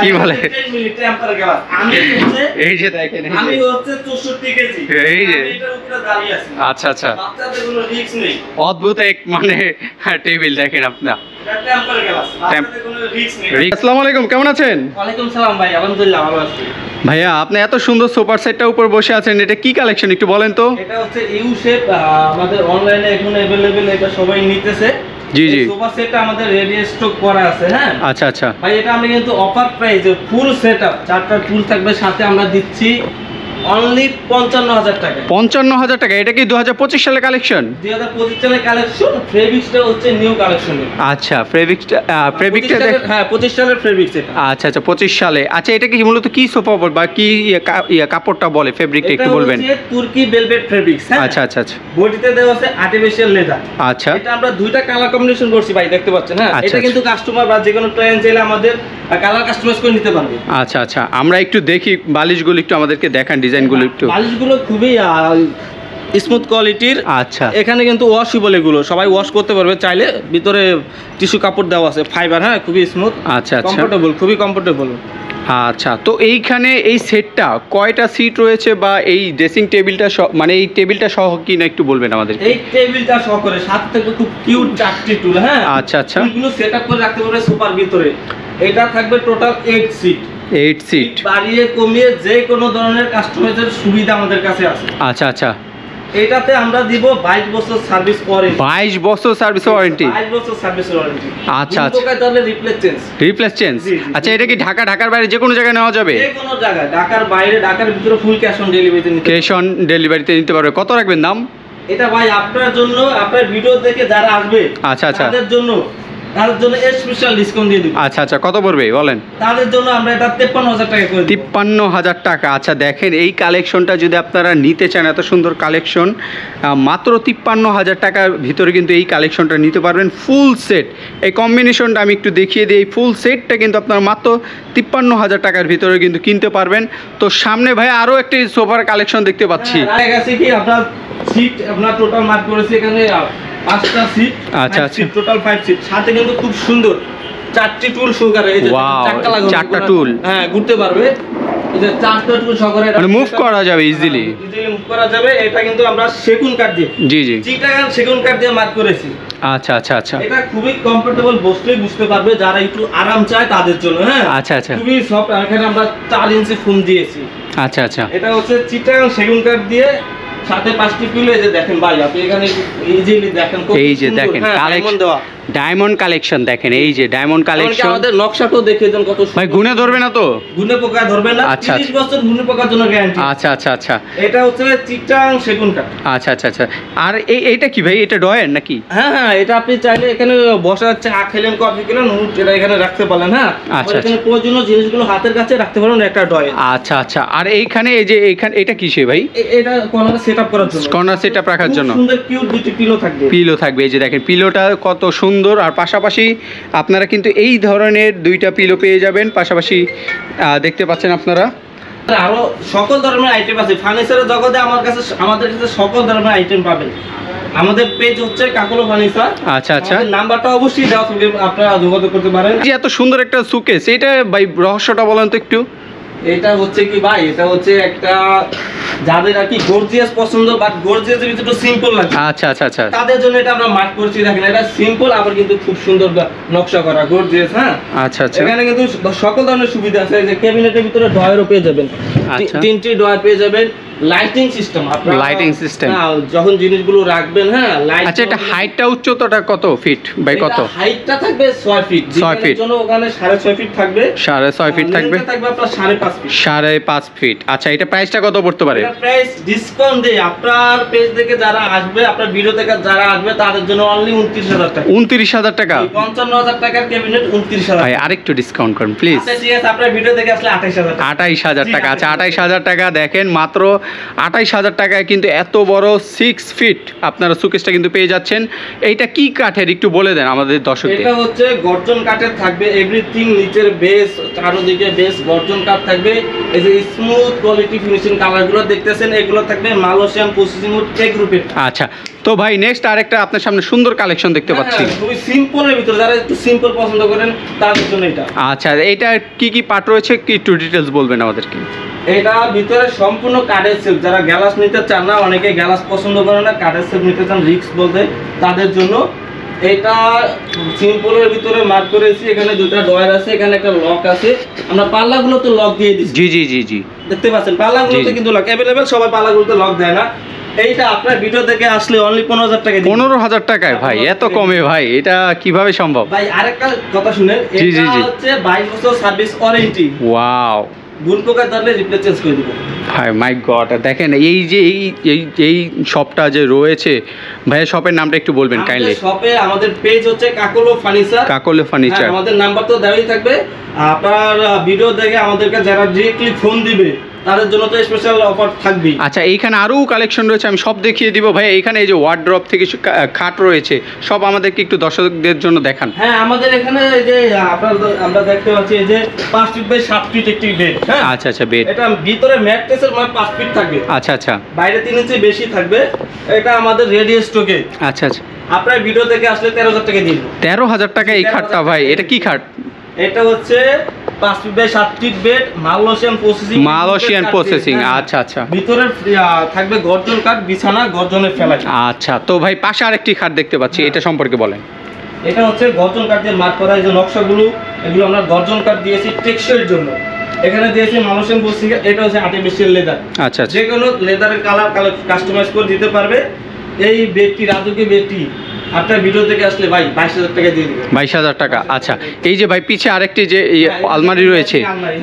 কি বলে এই যে দেখেন আমি হচ্ছে 64 কেজি এই যে এটার উপরে দাঁড়িয়ে আছি। আচ্ছা আচ্ছা বাচ্চাদের কোনো রিস্ক নেই। অদ্ভুত এক মানে টেবিল দেখেন আপনার। এটা টেম্পার গ্লাস, বাচ্চাদের কোনো রিস্ক নেই। আসসালামু আলাইকুম, কেমন আছেন? ওয়ালাইকুম সালাম ভাই, আলহামদুলিল্লাহ ভালো আছি। ভাইয়া আপনি এত সুন্দর সোফার সেটটার উপর বসে আছেন, এটা কি কালেকশন একটু বলেন তো? এটা হচ্ছে ইউ শেপ, আমাদের অনলাইনে এখন अवेलेबल, এটা সবাই নিতেছে। জি জি সোফা সেটটা আমাদের রেডি স্টক করা আছে। হ্যাঁ আচ্ছা আচ্ছা ভাই, এটা আমরা কিন্তু অফার প্রাইসে ফুল সেটআপ, চারটা টুল থাকবে সাথে, আমরা দিচ্ছি অনলি 55,000 টাকা। 55,000 টাকা। এটা কি 2025 সালের কালেকশন? 2025 সালের কালেকশন। ফেব্রিক্সটা হচ্ছে নিউ কালেকশন। আচ্ছা ফেব্রিকটা হ্যাঁ 25 সালের ফেব্রিক্স এটা। আচ্ছা আচ্ছা 25 সালে। আচ্ছা এটা কি মূলত কি সোফা বা কি কাপড়টা বলে, ফেব্রিকটা একটু বলবেন? এটা হচ্ছে তুর্কি ভেলভেট ফেব্রিক্স। হ্যাঁ আচ্ছা আচ্ছা আচ্ছা বডিতে দেওয়া আছে আর্টিফিশিয়াল লেদার। আচ্ছা এটা আমরা দুইটা কালার কম্বিনেশন করছি ভাই, দেখতে পাচ্ছেন। হ্যাঁ আচ্ছা, এটা কিন্তু কাস্টমার বা যে কোনো ক্লায়েন্ট চাইলে আমাদের কালার কাস্টমাইজ করে নিতে পারবে। আচ্ছা আচ্ছা আমরা একটু দেখি বালিশগুলো, একটু আমাদেরকে দেখান ডিজাইনগুলো একটু। বালিশগুলো খুবই স্মুথ কোয়ালিটির। আচ্ছা এখানে কিন্তু ওয়াশেবল, এগুলো সবাই ওয়াশ করতে পারবে চাইলে। ভিতরে টিস্যু কাপড় দেওয়া আছে, ফাইবার। হ্যাঁ খুবই স্মুথ, আচ্ছা আচ্ছা কমফোর্টেবল, খুবই কমফোর্টেবল। আচ্ছা তো এইখানে এই সেটটা কয়টা সিট রয়েছে, বা এই ড্রেসিং টেবিলটা মানে এই টেবিলটা সহ কি না একটু বলবেন আমাদের? এই টেবিলটা সহ করে সাথে থেকে খুব কিউট চারটি টুল। হ্যাঁ আচ্ছা আচ্ছা টুলগুলো সেটআপ করে রাখতে পারবে সোফার ভিতরে। এটা থাকবে টোটাল 8 সিট। 8 সিট বাড়িয়ে কমিয়ে যে কোনো ধরনের কাস্টমাইজের সুবিধা আমাদের কাছে আছে। আচ্ছা আচ্ছা এটাতে আমরা দিব 22 বছর সার্ভিস ওয়ারেন্টি। 22 বছর সার্ভিস ওয়ারেন্টি। 22 বছর সার্ভিস ওয়ারেন্টি। আচ্ছা আচ্ছা পোকায় তাহলে রিপ্লেস চেঞ্জ। জি আচ্ছা এটা কি ঢাকার বাইরে যে কোনো জায়গায় নেওয়া যাবে? যে কোনো জায়গায়, ঢাকার বাইরে, ঢাকার ভিতরে ফুল ক্যাশ অন ডেলিভারিতে নিতে। ক্যাশ অন ডেলিভারিতে নিতে পারবে। কত রাখবেন দাম? এটা ভাই আপনার জন্য, আপনার ভিডিও দেখে যারা আসবে আচ্ছা আচ্ছা তাদের জন্য স্পেশাল ডিসকাউন্ট দিয়ে দিব। আচ্ছা আচ্ছা কত পড়বে বলেন? তাদের জন্য আমরা এটা 53,000 টাকা করে দিব। 53,000 টাকা। আচ্ছা দেখেন এই কালেকশনটা যদি আপনারা নিতে চান, এত সুন্দর কালেকশন মাত্র 53,000 টাকার ভিতরে কিন্তু এই কালেকশনটা নিতে পারবেন ফুল সেট। এই কম্বিনেশনটা আমি একটু দেখিয়ে দিই। এই ফুল সেটটা কিন্তু আপনারা মাত্র 53,000 টাকার ভিতরে কিন্তু কিনতে পারবেন। তো সামনে ভাই আরও একটি সোফার কালেকশন দেখতে পাচ্ছি। হ্যাঁ গেছে কি আপনার সিট, আপনার টোটাল মার্ক করেছি এখানে 5টা সিট। আচ্ছা আচ্ছা টোটাল 5 সিট। সাথে কিন্তু খুব সুন্দর চারটি টুল সহকারে। এই যে চারটা টুল, হ্যাঁ ঘুরতে পারবে। এই যে চারটা টুল সহকারে মানে মুভ করা যাবে ইজিলি। মুভ করা যাবে। এটা কিন্তু আমরা সেগুন কাঠ দিয়ে, জি জি চিটাগাং সেগুন কাঠ দিয়ে মার্ক করেছি। আচ্ছা আচ্ছা আচ্ছা এটা খুবই কমফোর্টেবল, বসলেই বুঝতে পারবে যারা একটু আরাম চায় তাদের জন্য। হ্যাঁ আচ্ছা আচ্ছা খুবই সফট। এখানে আমরা 4 ইঞ্চি ফোম দিয়েছি। আচ্ছা আচ্ছা এটা হচ্ছে চিটাগাং সেগুন কাঠ দিয়ে, সাথে 5টি পিলো। এই যে দেখেন ভাই, আপনি এখানে ইজিলি দেখেন। এই যে দেখেন কালেকশন, ডায়মন্ড কালেকশন দেখেন। এই যে ডায়মন্ড কালেকশন, আমাদের নকশাটাও দেখিয়ে দেন কত সুন্দর। ভাই গুনে ধরবে না তো? গুনে পোকা ধরবে না। আচ্ছা 30 বছর গুনে পোকার জন্য গ্যারান্টি। আচ্ছা আচ্ছা আচ্ছা এটা হচ্ছে চিটাগাং সেগুন কাঠ। আচ্ছা আচ্ছা আচ্ছা আর এইটা কি ভাই, এটা ড্রয়ার নাকি? হ্যাঁ হ্যাঁ এটা আপনি চাইলে এখানে বসা, চা খেলেন, কফি খেলেন, এটা এখানে রাখতে পারেন। হ্যাঁ আচ্ছা এখানে প্রয়োজনীয় জিনিসগুলো হাতের কাছে রাখতে পারেন একটা ড্রয়ার। আচ্ছা আচ্ছা আর এইখানে এই যে এইখানে এটা কিসে ভাই? এটা কর্নার সেটআপ করার জন্য, কর্নার সেটআপ রাখার জন্য সুন্দর কিউট দুটি পিলো থাকবে। পিলো থাকবে। এই যে দেখেন পিলোটা কত সুন্দর। আর পাশাপাশি আপনারা কিন্তু এই ধরনের দুইটা পিলো পেয়ে যাবেন। পাশাপাশি দেখতে পাচ্ছেন আপনারা আরো সকল ধরনের আইটেম আছে ফার্নিচারের জগতে। আমাদের কাছে সকল ধরনের আইটেম পাবেন। আমাদের পেজ হচ্ছে কাকলো ফার্নিচার। আচ্ছা আচ্ছা নাম্বারটা অবশ্যই দেওয়া থাকবে, আপনারা যোগাযোগ করতে পারেন। যে এত সুন্দর একটা সুকেস, এটা ভাই রহস্যটা বলেন তো একটু। এটা হচ্ছে কি ভাই, এটা হচ্ছে একটা যাদের আর কি গর্জিয়াস পছন্দ, বাট গর্জিয়াসের ভিতরে একটু সিম্পল লাগে। আচ্ছা আচ্ছা আচ্ছা তাদের জন্য এটা আমরা মার্ক করছি। দেখেন এটা সিম্পল, আবার কিন্তু খুব সুন্দর নকশা করা, গর্জিয়াস। হ্যাঁ আচ্ছা আচ্ছা এখানে কিন্তু সকল ধরনের সুবিধা আছে। এই যে ক্যাবিনেটের ভিতরে ড্রয়ারও পেয়ে যাবেন, 3টি ড্রয়ার পেয়ে যাবেন। লাইটিং সিস্টেম, আপনারা লাইটিং সিস্টেম যখন জিনিসগুলো রাখবেন। হ্যাঁ লাইট। আচ্ছা এটা হাইটটা উচ্চতাটা কত ফিট ভাই? কত হাইটটা থাকবে 6 ফিট। 6 ফিট জন্য ওখানে 6.5 ফিট থাকবে। 6.5 ফিট থাকবে। থাকবে আপনার 5.5 ফিট। 5.5 ফিট। আচ্ছা এটা প্রাইসটা কত পড়তে পারে? এটা প্রাইস ডিসকাউন্ট দেই আপনার পেজ থেকে যারা আসবে, আপনার ভিডিও থেকে যারা আসবে তাদের জন্য অনলি 29,000 টাকা। 29,000 টাকা? 55,000 টাকার ক্যাবিনেট 29,000। ভাই আরেকটু ডিসকাউন্ট করুন প্লিজ। আচ্ছা ঠিক আছে, আপনার ভিডিও দেখে আসলে 28,000 টাকা। 28,000 টাকা। আচ্ছা 28,000 টাকা। দেখেন মাত্র 28,000 টাকায় কিন্তু এত বড় 6 ফিট আপনারা সুকেসটা কিন্তু পেয়ে যাচ্ছেন। এইটা কি কাঠের একটু বলে দেন আমাদের দর্শকদের। এটা হচ্ছে গর্জন কাঠের থাকবে, এভরিথিং, নিচের বেস, চারদিকে বেস গর্জন কাঠ থাকবে। এই যে স্মুথ কোয়ালিটি ফিনিশিং কালারগুলো দেখতেছেন, এগুলো থাকবে মালয়েশিয়ান প্রসেসিং উড কে গ্রুপের। আচ্ছা, তো ভাই নেক্সট আরেকটা আপনার সামনে সুন্দর কালেকশন দেখতে পাচ্ছি। খুবই সিম্পলের ভিতরে, যারা একটু সিম্পল পছন্দ করেন তাদের জন্য এটা। আচ্ছা, এটা কি কি পার্ট রয়েছে কি একটু ডিটেইলস বলবেন আমাদেরকে। এটা ভিতরে সম্পূর্ণ কাঠের সেলফ, যারা গ্যালাস নিতে চান না, অনেকে গ্যালাস পছন্দ করে না, কাঠের সেলফ নিতে চান রিক্স বলতে, তাদের জন্য এটা সিম্পলের ভিতরে মার্ক করেছি। এখানে দুটো ডয়ার আছে, এখানে একটা লক আছে। আমরা পাল্লাগুলোতে লক দিয়ে দিচ্ছি। জি জি জি জি, দেখতে পাচ্ছেন পাল্লাগুলোতে কিন্তু লক अवेलेबल, সবাই পাল্লাগুলোতে লক দেয় না। এইটা আপনার ভিডিও থেকে আসলে অনলি 15,000 টাকা। 15,000 টাকায় ভাই, এত কমে ভাই, এটা কিভাবে সম্ভব? ভাই আরেকটা কথা শুনেন, এটা হচ্ছে 22 বছর সার্ভিস ওয়ারেন্টি। ওয়াও, গুণ পোকা ধরলে রিপ্লেস চেঞ্জ করে দিব ভাই। মাই গড, দেখেন এই যে এই শপটা যে রয়েছে, ভাইয়া শপের নামটা একটু বলবেন কাইন্ডলি। শপে আমাদের পেজ হচ্ছে কাকলো ফার্নিচার। কাকলো ফার্নিচার, আমাদের নাম্বার তো দেওয়াই থাকবে। আপনার ভিডিও দেখে আমাদেরকে যারা ডিরেক্টলি ফোন দিবে তাদের জন্য তো স্পেশাল অফার থাকবে। আচ্ছা, এইখানে আরও কালেকশন রয়েছে, আমি সব দেখিয়ে দিব ভাই। এইখানে এই যে ওয়ার্ড্রপ থেকে খাট রয়েছে, সব আমাদেরকে একটু দর্শকদের জন্য দেখান। হ্যাঁ, আমাদের এখানে এই যে আমরা দেখতে পাচ্ছি এই যে 5 ফিট বাই 7 ফিট একটি বেড। হ্যাঁ, আচ্ছা আচ্ছা, বেড। এটা ভিতরে ম্যাট্রেসের মানে 5 ফিট থাকবে। আচ্ছা আচ্ছা, বাইরে 3 ইঞ্চি বেশি থাকবে। এটা আমাদের রেডি স্টকে। আচ্ছা আচ্ছা, আপনার ভিডিও থেকে আসলে 13,000 টাকা দিয়ে দেব। 13,000 টাকা এই খাটটা ভাই? এটা কি খাট? এটা হচ্ছে 5 feet by 7 feet bed, Malaysian processing. Malaysian processing, আচ্ছা আচ্ছা। ভিতরে থাকবে গর্জন কাঠ, বিছানা গর্জনের ফেলা। আচ্ছা, তো ভাই পাশে আরেকটি খাট দেখতে পাচ্ছি, এটা সম্পর্কে বলেন। এটা হচ্ছে গর্জন কাঠ দিয়ে মার্ক করা, এই যে নকশাগুলো, এগুলো আমরা গর্জন কাঠ দিয়েছি টেক্সচারের জন্য। এখানে দিয়েছি মালয়েশিয়ান প্রসেসিং। এটা হচ্ছে আর্টিফিশিয়াল লেদার। আচ্ছা আচ্ছা, যে কোনো লেদারের কালার কাস্টমাইজ করে দিতে পারবে। এই বেডটি, রাজুকি বেডটি, আপনার ভিডিও থেকে আসলে ভাই 22,000 টাকা দিয়ে দিবেন। 22,000 টাকা। আচ্ছা, এই যে ভাই পিছে আরেকটি যে আলমারি রয়েছে,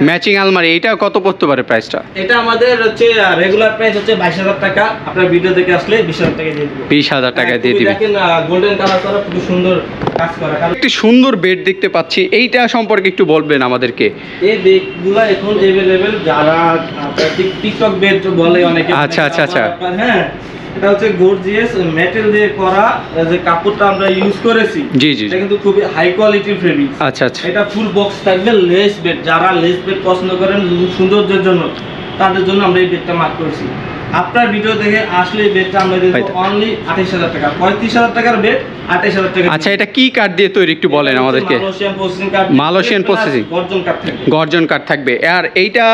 ম্যাচিং আলমারি, এটা কত পড়তে পারে প্রাইসটা? এটা আমাদের হচ্ছে রেগুলার প্রাইস হচ্ছে 22,000 টাকা। আপনার ভিডিও থেকে আসলে 20,000 টাকা দিয়ে দিবেন। 20,000 টাকা দিয়ে দিবেন। দেখেন গোল্ডেন কালার করা, খুব সুন্দর কাজ করা। একটি সুন্দর বেড দেখতে পাচ্ছি, এইটা সম্পর্কে একটু বলবেন আমাদেরকে। এই বেডগুলো এখন अवेलेबल, যারা টিকটক বেড বলে অনেকে। আচ্ছা আচ্ছা আচ্ছা, হ্যাঁ, এটা হচ্ছে গর্জিয়াস মেটাল দিয়ে করা, যে কাপড়টা আমরা ইউজ করেছি। জি জি, এটা কিন্তু খুবই হাই কোয়ালিটির ফেব্রিক। আচ্ছা আচ্ছা, এটা ফুল বক্স থাকবে, লেস বেড, যারা লেস বেড পছন্দ করেন সৌন্দর্যের জন্য, তাদের জন্য আমরা এই বেডটা মার্ক করেছি। আপনার ভিডিও দেখে আসলে এই বেডটা আমরা দেব অনলি 28,000 টাকা। 35,000 টাকার বেড 28,000 টাকা। আচ্ছা, এটা কি কাঠ দিয়ে তৈরি একটু বলেন আমাদেরকে। মালয়েশিয়ান প্রসেসিং কাঠ, মালয়েশিয়ান প্রসেসিং, গর্জন কাঠ থাকবে। গর্জন কাঠ থাকবে। আর এইটা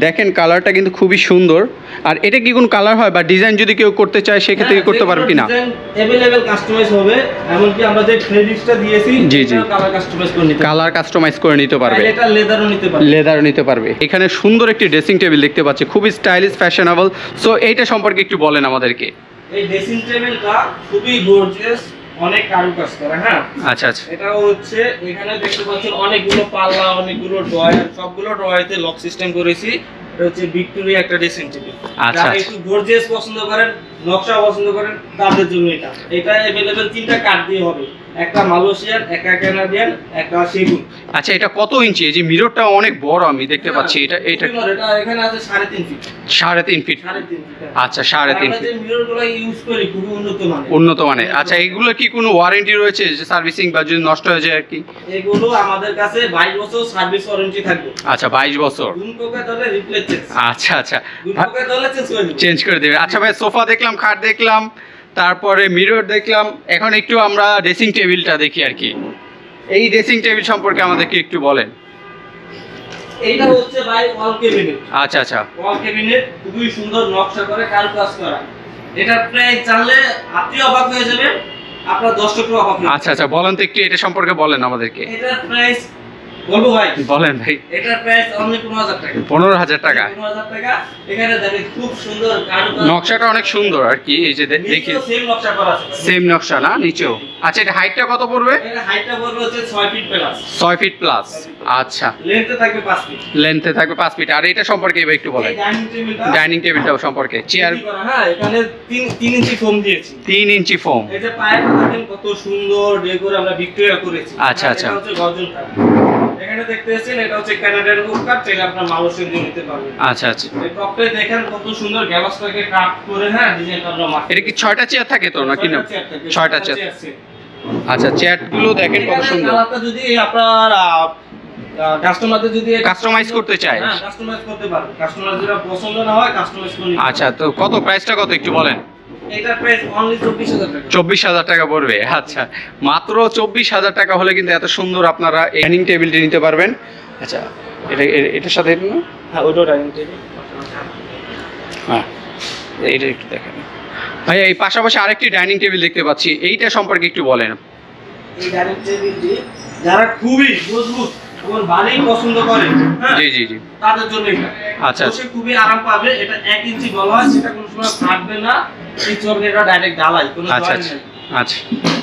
দেখেন কালারটা কিন্তু খুবই সুন্দর। আর এটা কি কোন কালার হয় বা ডিজাইন যদি কেউ করতে চায় সেক্ষেত্রে কি করতে পারবে কিনা? ডিজাইন अवेलेबल, কাস্টমাইজ হবে। এমনকি আমরা যে ফেব্রিক্সটা দিয়েছি, জি জি, কালার কাস্টমাইজ করে নিতে, কালার কাস্টমাইজ করে নিতে পারবে। এটা লেদারও নিতে পারবে, লেদারও নিতে পারবে। এখানে সুন্দর একটি ড্রেসিং টেবিল দেখতে পাচ্ছি, খুবই স্টাইলিশ, ফ্যাশনেবল। সো এইটা সম্পর্কে একটু বলেন আমাদেরকে। এই ড্রেসিং টেবিলটা খুবই গর্জিয়াস, অনেক কারুকাজ করা। হ্যাঁ, আচ্ছা আচ্ছা, এটা হচ্ছে এখানে দেখতে পাচ্ছেন অনেকগুলো পাল্লা, অনেকগুলো ড্রয়ার, সবগুলো ড্রয়ারতে লক সিস্টেম করেছি। এটা হচ্ছে ভিক্টোরিয়া একটা ড্রেসিং টেবিল। আচ্ছা, যারা একটু গর্জিয়াস পছন্দ করেন, নকশা পছন্দ করেন, তাদের জন্য এটা। এটা अवेलेबल 3টা কাঠ দিয়ে হবে, একটা মালয়েশিয়ান, একটা কানাডিয়ান, একটা সেগুন। আচ্ছা, এটা কত ইঞ্চি? এই যে মিররটা অনেক বড় আমি দেখতে পাচ্ছি। এটা এখানে আছে 3.5 ফিট। 3.5 ফিট। 3.5 ফিট। আচ্ছা, 3.5 ফিট। আমরা যে মিররগুলো ইউজ করি খুবই উন্নত মানের। উন্নত মানের। আচ্ছা, এগুলো কি কোনো ওয়ারেন্টি রয়েছে, যে সার্ভিসিং বা যদি নষ্ট হয়ে যায় আর কি? এগুলো আমাদের কাছে 22 বছর সার্ভিস ওয়ারেন্টি থাকবে। আচ্ছা, 22 বছর। গুণ পোকা ধরলে রিপ্লেস চেঞ্জ। আচ্ছা আচ্ছা, গুণ পোকা ধরলে চেঞ্জ করে দিবেন। চেঞ্জ করে দেবে। আচ্ছা ভাই, সোফা দেখলাম, খাট দেখলাম, তারপরে মিরর দেখলাম, এখন একটু আমরা ড্রেসিং টেবিলটা দেখি আর কি। এই ড্রেসিং টেবিল সম্পর্কে আমাদেরকে একটু বলেন। এইটা হচ্ছে ভাই ওয়াল ক্যাবিনেট। আচ্ছা আচ্ছা, ওয়াল ক্যাবিনেট খুবই সুন্দর নকশা করে কারুকাজ করা। এটা প্রায় জানলে আপনি অবাক হয়ে যাবেন, আপনার দর্শকরাও অবাক হবে। আচ্ছা আচ্ছা, বলেন তো একটু এটা সম্পর্কে বলেন আমাদেরকে। এটার প্রাইস বলবো ভাই? বলেন ভাই। এটার প্রাইস অনলি 15,000 টাকা। 15,000 টাকা। 15,000 টাকা। এখানে দেখেন খুব সুন্দর কারুকাজ, নকশাটা অনেক সুন্দর আর কি। এই যে দেখি সেম নকশা করা আছে, সেম নকশা না নিচেও। আচ্ছা, এটা হাইটটা কত পড়বে? এর হাইটটা পড়বে হচ্ছে 6 ফিট প্লাস। 6 fit plus. আচ্ছা, লেন্থে থাকবে 5 ফিট। লেন্থে থাকবে 5 ফিট। আর এটা সম্পর্কে এবার একটু বলেন। এই ডাইনিং টেবিলটা, ডাইনিং টেবিলটাও সম্পর্কে। চেয়ার, হ্যাঁ, এখানে 3 ইঞ্চি ফোম দিয়েছি। 3 ইঞ্চি ফোম। এই যে পায়াটা দেখেন কত সুন্দর ডেকোর আমরা ভিক্টোরিয়া করেছি। আচ্ছা আচ্ছা, এটা হচ্ছে গর্জন কাঠ। এখানে দেখতেছেন এটা হচ্ছে কানাডিয়ান উড কাট, চাইলে আপনারা মালয়েশিয়ান দিয়ে নিতে পারবেন। আচ্ছা আচ্ছা, এই টপটা দেখেন কত সুন্দর গ্যালাসটাকে কাট করে, হ্যাঁ ডিজাইনটা আমরা মারছি। এটা কি 6টা চেয়ার থাকে তো নাকি না? 6টা চেয়ার। আচ্ছা, চেয়ারগুলো দেখেন কত সুন্দর। কালারটা যদি আপনার কাস্টমারদের যদি কাস্টমাইজ করতে চায়, হ্যাঁ কাস্টমাইজ করতে পারেন, কাস্টমার যেটা পছন্দ না হয় কাস্টমাইজ করে নিতে। আচ্ছা, তো কত প্রাইসটা কত একটু বলেন? এটার প্রাইস অনলি 24000 টাকা। 24000 টাকা পড়বে। আচ্ছা, মাত্র 24000 টাকা হলে কিন্তু এত সুন্দর আপনারা ডাইনিং টেবিলটি নিতে পারবেন। আচ্ছা, এটার সাথে এটা না? হ্যাঁ ওইটা ডাইনিং টেবিল। হ্যাঁ, এইটা একটু দেখেন ভাইয়া। এই পাশাপাশি আরেকটি ডাইনিং টেবিল দেখতে পাচ্ছি, এইটা সম্পর্কে একটু বলেন। এই ডাইনিং টেবিলটি যারা খুবই মজবুত এবং ভারী পছন্দ করে, হ্যাঁ জি জি জি, তাদের জন্য এটা। আচ্ছা, বসে খুবই আরাম পাবে। এটা 1 ইঞ্চি বলা হয়, সেটা কোনো সময় ফাটবে না। এই চলবে, এটা ডাইরেক্ট ঢালাই, কোনো আচ্ছা জয়েন্ট আচ্ছা নেই। আচ্ছা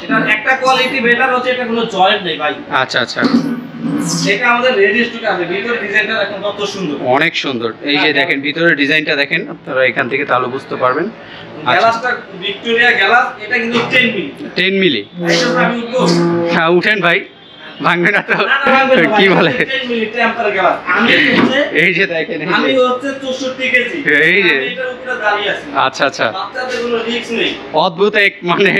এটার একটা কোয়ালিটি বেটার হচ্ছে এটা কোনো জয়েন্ট নেই ভাই। আচ্ছা আচ্ছা, এটা আমাদের রেডি স্টক আছে, ভিতর ডিজাইনটা দেখেন কত সুন্দর, অনেক সুন্দর। এই যে দেখেন ভিতরের ডিজাইনটা দেখেন, আপনারা এখান থেকে তাহলে বুঝতে পারবেন। গ্লাসটা ভিক্টোরিয়া গ্লাস, এটা কিন্তু 10 মিলি। 10 মিলি। এটা আমি উঠবো। হ্যাঁ উঠেন ভাই, ভাঙবে না তো? না ভাঙবে না, কি বলে? 10 মিলি টেম্পার গ্লাস। এই যে দেখেন, আমি হচ্ছে 64 কেজি, এই যে আমি এটার উপরে দাঁড়িয়ে আছি। আচ্ছা আচ্ছা, বাচ্চাদের কোনো রিস্ক নেই। অদ্ভুত এক মানে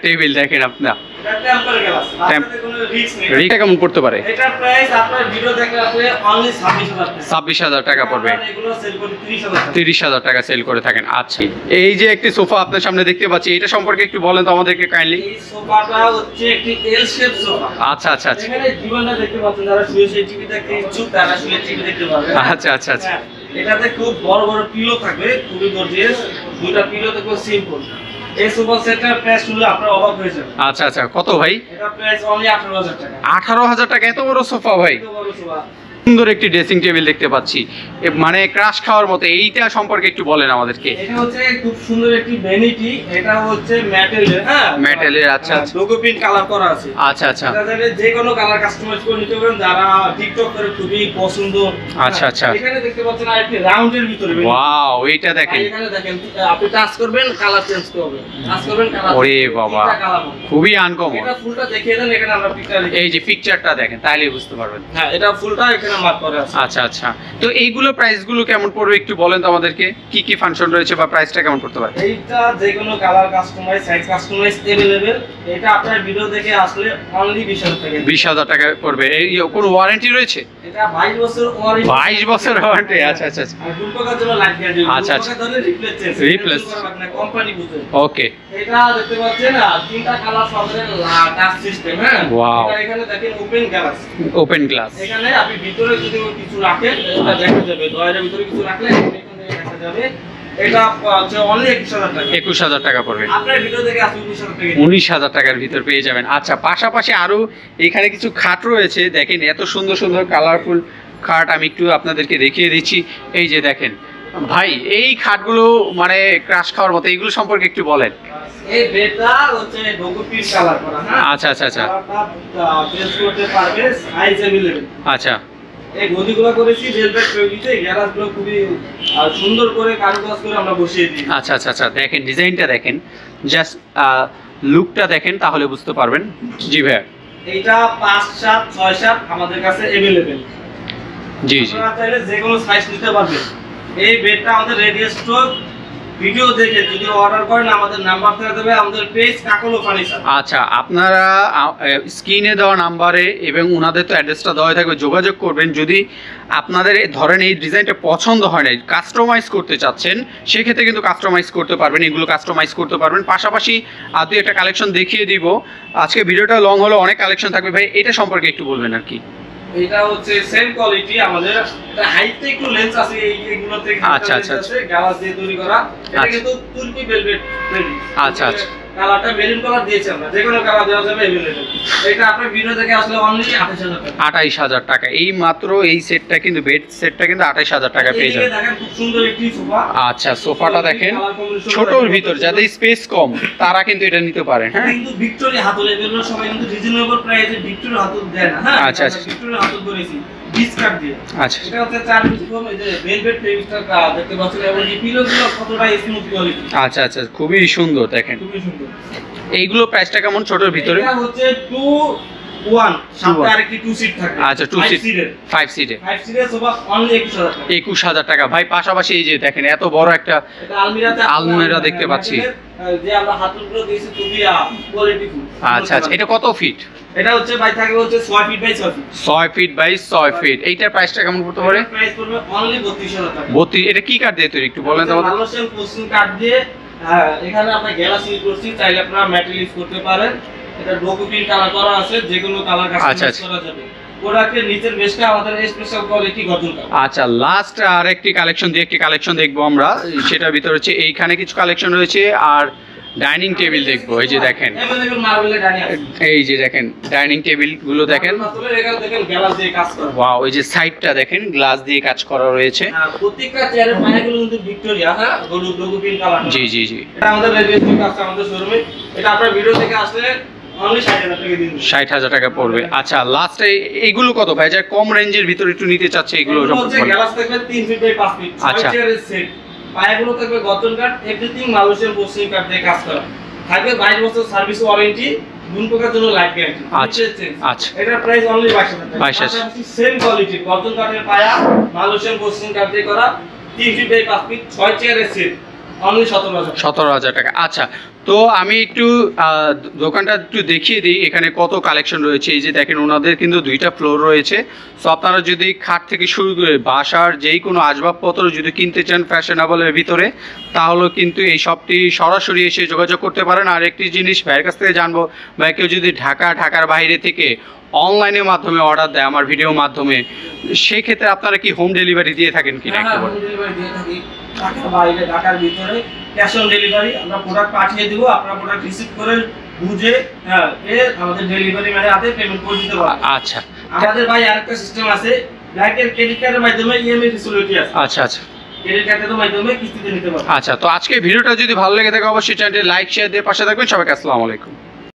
টেবিল দেখেন আপনার। এটা টেম্পার গ্লাস, বাচ্চাদের কোনো রিস্ক নেই। রিটা কেমন পড়তে পারে? এটার প্রাইস আপনার ভিডিও দেখলে আসলে অনলি 26000 টাকা। 26000 টাকা পড়বে। আমরা এগুলো সেল করি 30000 টাকা। 30000 টাকা সেল করে থাকেন। আচ্ছা, এই যে একটি সোফা আপনার সামনে দেখতে পাচ্ছি, এটা সম্পর্কে একটু বলেন তো আমাদেরকে কাইন্ডলি। এই সোফাটা হচ্ছে একটি এল শেপ সোফা। আচ্ছা আচ্ছা আচ্ছা এখানে জীবনটা দেখতে পাচ্ছেন, যারা শুয়ে শুয়ে টিভি দেখতে ইচ্ছুক তারা শুয়ে টিভি দেখতে পারবে। আচ্ছা আচ্ছা আচ্ছা, হ্যাঁ, এটাতে খুব বড় বড় পিলো থাকবে, খুবই গর্জিয়াস। দুটো পিলো থাকবে সিম্পল। এই সোফা সেটের প্রাইস শুনলে আপনারা অবাক হয়ে যাবেন। আচ্ছা আচ্ছা, কত ভাই? এটা প্রাইস অনলি 18000 টাকা। 18000 টাকা? এত বড় সোফা ভাই! এত বড় সোফা। সুন্দর একটি ড্রেসিং টেবিল দেখতে পাচ্ছি, মানে ক্রাশ খাওয়ার মতো। এইটা সম্পর্কে একটু বলেন আমাদেরকে। এটা হচ্ছে খুব সুন্দর একটি ভ্যানিটি, এটা হচ্ছে মেটালের, হ্যাঁ মেটালের। আচ্ছা আচ্ছা, লোগো প্রিন্ট কালার করা আছে। আচ্ছা আচ্ছা এটা যাবে যে কোনো কালার কাস্টমাইজ করে নিতে পারবেন, যারা টিকটক করে খুবই পছন্দ। আচ্ছা আচ্ছা, এখানে দেখতে পাচ্ছেন আরেকটি রাউন্ডের ভিতরে। ওয়াও, এইটা দেখেন। এখানে দেখেন, আপনি টাচ করবেন কালার চেঞ্জ হবে, টাচ করবেন কালার। ওরে বাবা, খুবই আনকমন। এটা ফুলটা দেখিয়ে দেন, এখানে আমরা পিকচার। এই যে পিকচারটা দেখেন, তাহলেই বুঝতে পারবেন। হ্যাঁ, এটা ফুলটা এখানে মার্ক করা আছে। আচ্ছা আচ্ছা, তো এইগুলো প্রাইসগুলো কেমন পড়বে একটু বলেন তো আমাদেরকে, কি কি ফাংশন রয়েছে বা প্রাইসটা কেমন পড়তে পারে? এইটা যে কোনো colour customise, size customise available. এটা আপনার ভিডিও দেখে আসলে অনলি 20000 টাকা। 20000 টাকা পড়বে। এই কোনো ওয়ারেন্টি রয়েছে? এটা 22 বছর ওয়ারেন্টি। 22 বছর ওয়ারেন্টি? আচ্ছা আচ্ছা আচ্ছা, আর দুটোকার জন্য লাগিয়ে দিই। আচ্ছা আচ্ছা, ধরে রিপ্লেস চেঞ্জ রিপ্লেস না, কোম্পানি বুঝে। ওকে। এটা দেখতে পাচ্ছেন তিনটা কালার সবরে টাচ সিস্টেম। হ্যাঁ, ওয়াও, এটা এখানে দেখেন ওপেন গ্লাস। Open glass. এখানে আপনি ভিতরে যদি কিছু রাখেন এটা দেখা যাবে, ডয়ারের ভিতরে কিছু রাখলে এখানে দেখা যাবে। এটা হচ্ছে অনলি 21000 টাকা। 21000 টাকা পড়বে। আপনার ভিডিও দেখে আসলে 19000 টাকা। 19000 টাকার ভিতর পেয়ে যাবেন। আচ্ছা, পাশাপাশি আরো এখানে কিছু খাট রয়েছে, দেখেন এত সুন্দর সুন্দর কালারফুল খাট। আমি একটু আপনাদেরকে দেখিয়ে দিচ্ছি। এই যে দেখেন ভাই, এই খাটগুলো মানে ক্রাশ খাওয়ার মতো, এইগুলো সম্পর্কে একটু বলেন। এই বেডটা হচ্ছে লোগো পিস কালার করা। হ্যাঁ, আচ্ছা আচ্ছা আচ্ছা, কালারটা চেঞ্জ করতে পারবে, সাইজ अवेलेबल। আচ্ছা, এই গদিগুলো করেছি ভেলভেট ফেব্রিকে, গ্লাসগুলো খুবই সুন্দর করে কারুকাজ করে আমরা বসিয়ে দিই। আচ্ছা আচ্ছা আচ্ছা, দেখেন ডিজাইনটা দেখেন, জাস্ট লুকটা দেখেন, তাহলে বুঝতে পারবেন। জি ভাইয়া, এইটা 5, 7, 6, 7 আমাদের কাছে अवेलेबल। জি জি, আপনারা চাইলে যে কোনো সাইজ নিতে পারবেন। এই বেডটা আমাদের রেডি স্টক। ভিডিও দেখে যদি অর্ডার করেন আমাদের নাম্বার থেকে দেবে, আমাদের পেজ কাকলো ফার্নিচার। আচ্ছা, আপনারা স্ক্রিনে দেওয়া নাম্বারে এবং ওনাদের তো অ্যাড্রেসটা দেওয়া থাকবে, যোগাযোগ করবেন। যদি আপনাদের ধরেন এই ডিজাইনটা পছন্দ হয় না, কাস্টমাইজ করতে চাচ্ছেন, সেক্ষেত্রে কিন্তু কাস্টমাইজ করতে পারবেন, এগুলো কাস্টমাইজ করতে পারবেন। পাশাপাশি আর দুই একটা কালেকশন দেখিয়ে দিব। আজকে ভিডিওটা লং হলো, অনেক কালেকশন থাকবে ভাই, এটা সম্পর্কে একটু বলবেন আর কি। এটা হচ্ছে সেম কোয়ালিটি, আমাদের হাইটে একটু লেন্স আছে এইগুলোতে। আচ্ছা আচ্ছা আচ্ছা, গ্লাস দিয়ে তৈরি করা। এটা কিন্তু তুর্কি ভেলভেট ফেব্রিক। আচ্ছা আচ্ছা, কালারটা মেরুন কালার দিয়েছি আমরা, যে কোনো কালার দেওয়া যাবে अवेलेबल। এটা আপনার ভিডিও থেকে আসলে অনলি 28000 টাকা। 28000 টাকা। এই মাত্র এই সেটটা কিন্তু, বেড সেটটা কিন্তু 28000 টাকা পেয়ে যাবেন। দেখেন খুব সুন্দর একটি সোফা। আচ্ছা, সোফাটা দেখেন ছোটর ভিতর, যাদের স্পেস কম তারা কিন্তু এটা নিতে পারেন। হ্যাঁ, কিন্তু ভিক্টোরিয়া হাতল, এগুলো সবাই কিন্তু রিজনেবল প্রাইসে ভিক্টোরিয়া হাতল দেয় না। হ্যাঁ, আচ্ছা আচ্ছা, ভিক্টোরিয়া হাতল করেছি ডিসকাউন্ট দিয়ে। আচ্ছা, এটা হচ্ছে 4 পিস ফোম, এই যে ভেলভেট ফেব্রিকটা দেখতে পাচ্ছেন, এবং এই পিলোগুলো কতটা স্মুথ কোয়ালিটি। আচ্ছা আচ্ছা, খুবই সুন্দর দেখেন। খুবই সুন্দর। এইগুলো প্রাইসটা কেমন ছোটর ভিতরে? এটা হচ্ছে ওয়ান সাথে আরেকটি 2 সিট থাকে। আচ্ছা 2 সিট 5 সিটে 5 সিটের সোফা অনলি 21000 টাকা। 21000 টাকা ভাই। পাশাপাশি এই যে দেখেন এত বড় একটা এটা আলমিরা দেখতে পাচ্ছি, যে আমরা হাতুলগুলো দিয়েছি খুবই কোয়ালিটি ফুল। আচ্ছা আচ্ছা, এটা কত ফিট? এটা হচ্ছে ভাই থাকবে হচ্ছে 6 feet by 6 feet. 6 feet by 6 feet. এইটার প্রাইসটা কেমন পড়তে পারে? প্রাইস পড়বে অনলি 32000 টাকা। 32। এটা কি কাঠ দিয়ে তৈরি একটু বলেন তো আমাদের? মালয়েশিয়ান পোস্টিং কাঠ দিয়ে, এখানে আমরা গ্লাস ইউজ করছি, চাইলে আপনারা মেটাল ইউজ করতে পারেন। এটা ডোকো প্রিন্ট কালার করা আছে, যে কোনো কালার কাস্টমাইজ করা যাবে। প্রোডাক্টের নিচের বেসটা আমাদের স্পেশাল কোয়ালিটি গর্জন কাঠ। আচ্ছা, লাস্ট আর একটি কালেকশন দেখবো আমরা, সেটার ভিতরে হচ্ছে এইখানে কিছু কালেকশন রয়েছে, আর ডাইনিং টেবিল দেখবো। এই যে দেখেন, এই যে দেখেন ডাইনিং টেবিল গুলো দেখেন, ওয়াও, এই যে সাইডটা দেখেন গ্লাস দিয়ে কাজ করা রয়েছে। প্রত্যেকটা চেয়ারের পায়াগুলো কিন্তু ভিক্টোরিয়া, হ্যাঁ, হলুদ লোগো প্রিন্ট কালার। জি জি জি, এটা আমাদের রেজিস্ট্রি আছে আমাদের শোরুমে। এটা আপনার ভিডিও থেকে আসলে অনলি 60000 টাকা দিন, 60000 টাকা পড়বে। আচ্ছা, লাস্টে এইগুলো কত ভাই, যা কম রেঞ্জের ভিতরে একটু নিতে চাচ্ছে এগুলো হচ্ছে গ্লাস থাকবে 3 ফিট বাই 5 ফিট, 6 চেয়ারের সেট। পায়াগুলো থাকবে গর্জন কাঠ, এভরিথিং মালয়েশিয়ান পোস্টিং কাঠ দিয়ে কাজ করা। থাকবে 22 বছর সার্ভিস ওয়ারেন্টি, গুণ পোকার জন্য লাইফ গ্যারান্টি। আচ্ছা, এটার প্রাইস অনলি 22000 টাকা। 22000। সেম কোয়ালিটি গর্জন কাঠের পায়া, মালয়েশিয়ান পোস্টিং কাঠ দিয়ে করা, 3 ফিট বাই 5 ফিট, 6 চেয়ারের সেট, অনলি 17000 টাকা। আচ্ছা, তো আমি একটু দোকানটা একটু দেখিয়ে দিই এখানে কত কালেকশন রয়েছে। এই যে দেখেন, ওনাদের কিন্তু 2টা ফ্লোর রয়েছে। সো আপনারা যদি খাট থেকে শুরু করে বাসার যেই কোনো আসবাবপত্র যদি কিনতে চান ফ্যাশনেবলের ভিতরে, তাহলে কিন্তু এই শপটি সরাসরি এসে যোগাযোগ করতে পারেন। আর একটি জিনিস ভাইয়ের কাছ থেকে জানবো, ভাই কেউ যদি ঢাকার বাইরে থেকে অনলাইনের মাধ্যমে অর্ডার দেয় আমার ভিডিওর মাধ্যমে, সেই ক্ষেত্রে আপনারা কি হোম ডেলিভারি দিয়ে থাকেন কিনা? হ্যাঁ, হোম ডেলিভারি দিয়ে থাকি। ঢাকার বাইরে, ঢাকার ভিতরে ক্যাশ অন ডেলিভারি। আমরা প্রোডাক্ট পাঠিয়ে দিব, আপনারা প্রোডাক্ট রিসিভ করে বুঝে, হ্যাঁ, আমাদের ডেলিভারি ম্যানের হাতে পেমেন্ট করে দিতে পারবেন। আচ্ছা, আমাদের ভাই আরেকটা সিস্টেম আছে, ব্যাংকের ক্রেডিট কার্ডের মাধ্যমে ইএমআই ফ্যাসিলিটি আছে। আচ্ছা আচ্ছা, ক্রেডিট কার্ডের মাধ্যমে কিস্তিতে নিতে পারবেন। আচ্ছা, তো আজকে ভিডিওটা যদি ভালো লেগে থাকে অবশ্যই চ্যানেলটি লাইক শেয়ার দিয়ে পাশে থাকবেন। সবাইকে আসসালামু আলাইকুম।